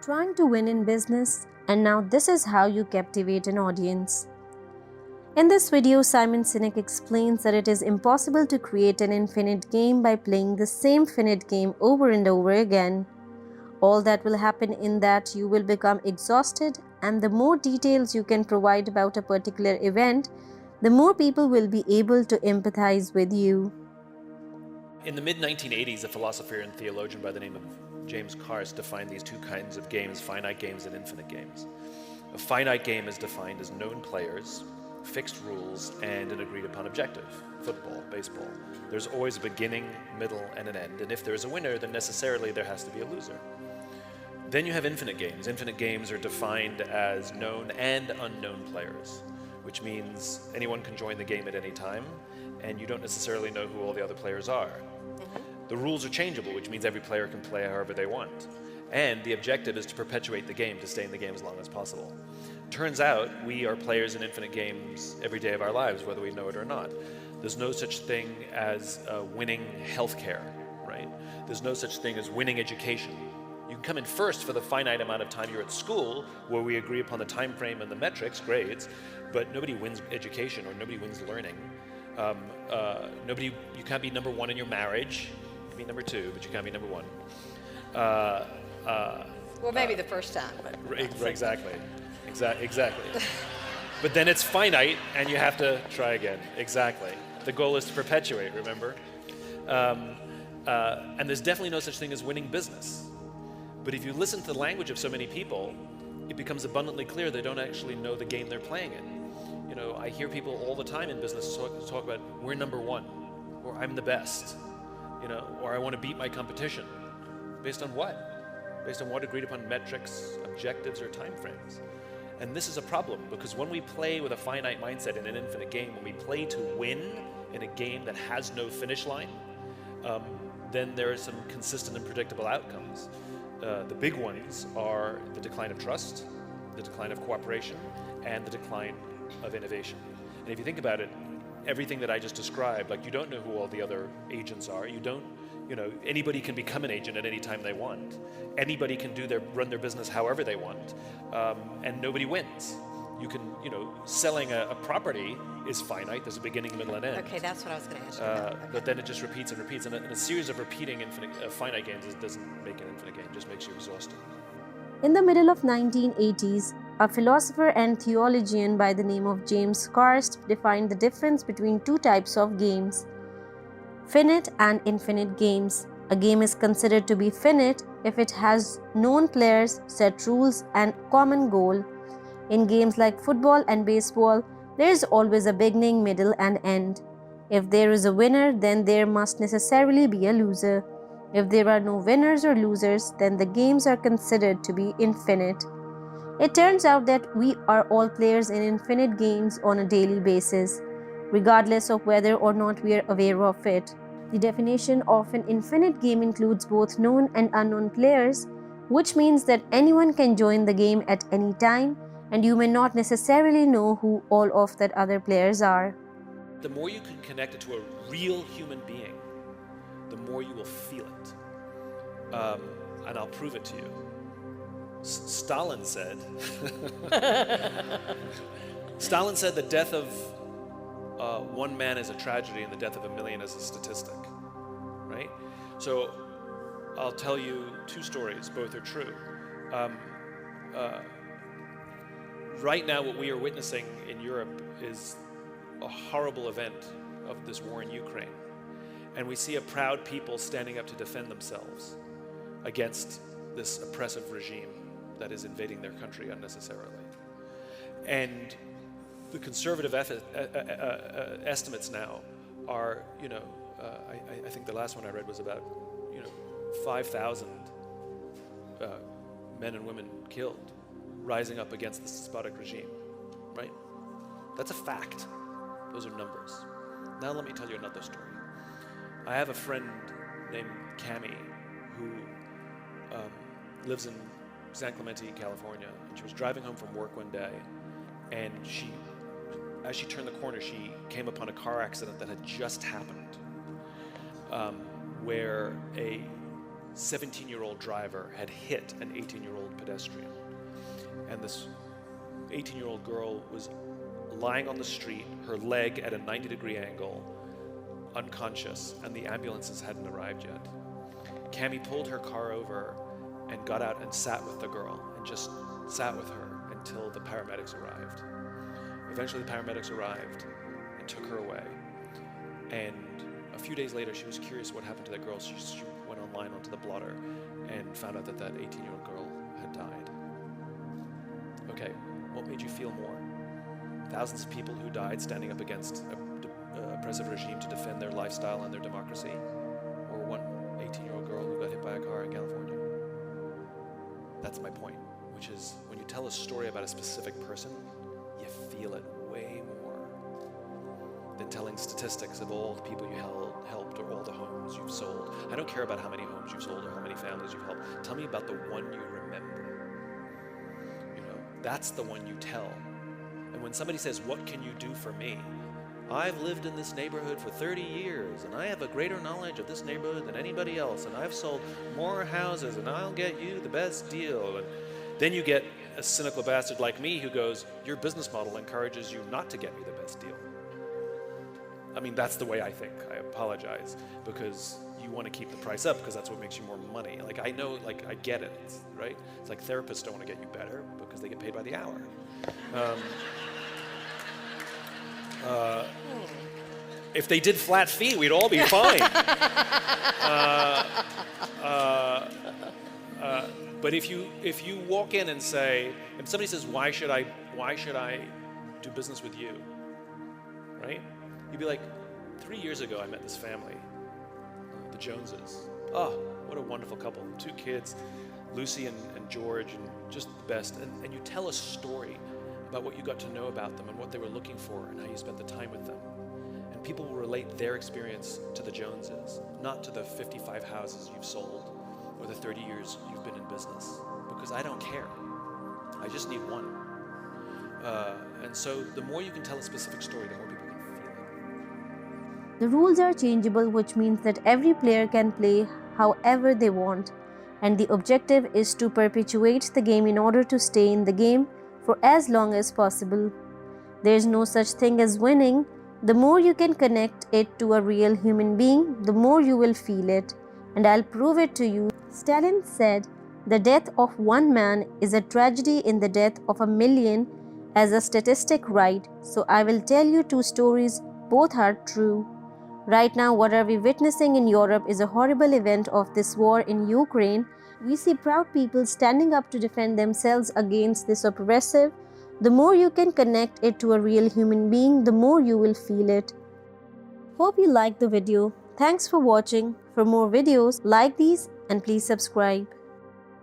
trying to win in business, and now this is how you captivate an audience. In this video, Simon Sinek explains that it is impossible to create an infinite game by playing the same finite game over and over again. All that will happen in that you will become exhausted, and the more details you can provide about a particular event, the more people will be able to empathize with you. In the mid-1980s, a philosopher and theologian by the name of James Carse defined these two kinds of games, finite games and infinite games. A finite game is defined as known players, fixed rules, and an agreed-upon objective. Football, baseball. There's always a beginning, middle, and an end, and if there's a winner, then necessarily there has to be a loser. Then you have infinite games. Infinite games are defined as known and unknown players, which means anyone can join the game at any time, and you don't necessarily know who all the other players are. The rules are changeable, which means every player can play however they want. And the objective is to perpetuate the game, to stay in the game as long as possible. Turns out, we are players in infinite games every day of our lives, whether we know it or not. There's no such thing as winning healthcare, right? There's no such thing as winning education. You can come in first for the finite amount of time you're at school, where we agree upon the time frame and the metrics, grades, but nobody wins education or nobody wins learning. You can't be number one in your marriage. You can be number two, but you can't be number one. Well, maybe the first time. Exactly. But then it's finite, and you have to try again. Exactly. The goal is to perpetuate, remember? And there's definitely no such thing as winning business. But if you listen to the language of so many people, it becomes abundantly clear they don't actually know the game they're playing in. You know, I hear people all the time in business talk about, we're number one, or I'm the best, you know, or I want to beat my competition. Based on what? Based on what agreed upon metrics, objectives, or timeframes. And this is a problem, because when we play with a finite mindset in an infinite game, when we play to win in a game that has no finish line, then there are some consistent and predictable outcomes. The big ones are the decline of trust, the decline of cooperation, and the decline of innovation. And if you think about it, everything that I just described, like you don't know who all the other agents are, anybody can become an agent at any time they want. Anybody can run their business however they want, and nobody wins. You can, selling a property is finite. There's a beginning, middle, and end. Okay, that's what I was going to ask you about. Okay. But then it just repeats and repeats, and a series of repeating finite games doesn't make an infinite game. It just makes you exhausted. In the middle of 1980s, a philosopher and theologian by the name of James Carse defined the difference between two types of games: finite and infinite games. A game is considered to be finite if it has known players, set rules, and common goal. In games like football and baseball, there is always a beginning, middle, and end. If there is a winner, then there must necessarily be a loser. If there are no winners or losers, then the games are considered to be infinite. It turns out that we are all players in infinite games on a daily basis, regardless of whether or not we are aware of it. The definition of an infinite game includes both known and unknown players, which means that anyone can join the game at any time, and you may not necessarily know who all of that other players are. The more you can connect it to a real human being, the more you will feel it. And I'll prove it to you. Stalin said, the death of one man is a tragedy and the death of a million is a statistic, right? So I'll tell you two stories, both are true. Right now what we are witnessing in Europe is a horrible event of this war in Ukraine. And we see a proud people standing up to defend themselves against this oppressive regime that is invading their country unnecessarily. And the conservative estimates now are, I think the last one I read was about, 5,000 men and women killed, rising up against the despotic regime, right? That's a fact. Those are numbers. Now let me tell you another story. I have a friend named Cami who lives in San Clemente, California, and she was driving home from work one day, and as she turned the corner, she came upon a car accident that had just happened, where a 17-year-old driver had hit an 18-year-old pedestrian. And this 18-year-old girl was lying on the street, her leg at a 90-degree angle, unconscious, and the ambulances hadn't arrived yet. Cammie pulled her car over and got out and sat with the girl, and just sat with her until the paramedics arrived. Eventually the paramedics arrived and took her away. And a few days later, she was curious what happened to that girl. She went online onto the blotter and found out that that 18-year-old girl had died. Okay, what made you feel more? Thousands of people who died standing up against a oppressive regime to defend their lifestyle and their democracy? Or one 18-year-old girl who got hit by a car in California? That's my point, which is when you tell a story about a specific person, you feel it way more than telling statistics of all the people you helped or all the homes you've sold. I don't care about how many homes you've sold or how many families you've helped. Tell me about the one you remember. You know, that's the one you tell. And when somebody says, "What can you do for me?" I've lived in this neighborhood for 30 years, and I have a greater knowledge of this neighborhood than anybody else, and I've sold more houses, and I'll get you the best deal. And then you get a cynical bastard like me who goes, "Your business model encourages you not to get me the best deal." I mean, that's the way I think. I apologize, because you want to keep the price up because that's what makes you more money. Like, I know, like, I get it, right? It's like therapists don't want to get you better because they get paid by the hour. If they did flat fee, we'd all be fine. But if you walk in and say, if somebody says, why should I do business with you, right? You'd be like, 3 years ago I met this family, the Joneses. Oh, what a wonderful couple, 2 kids, Lucy and George, and just the best. And you tell a story about what you got to know about them and what they were looking for and how you spent the time with them. And people will relate their experience to the Joneses, not to the 55 houses you've sold or the 30 years you've been in business, because I don't care. I just need one. And so the more you can tell a specific story, the more people can feel it. The rules are changeable, which means that every player can play however they want, and the objective is to perpetuate the game in order to stay in the game for as long as possible. There is no such thing as winning. The more you can connect it to a real human being, the more you will feel it. And I'll prove it to you. Stalin said, "The death of one man is a tragedy in the death of a million as a statistic, right?" So I will tell you 2 stories, both are true. Right now, what are we witnessing in Europe is a horrible event of this war in Ukraine. We see proud people standing up to defend themselves against this oppressive. The more you can connect it to a real human being, the more you will feel it. Hope you liked the video. Thanks for watching. For more videos like these, and please subscribe.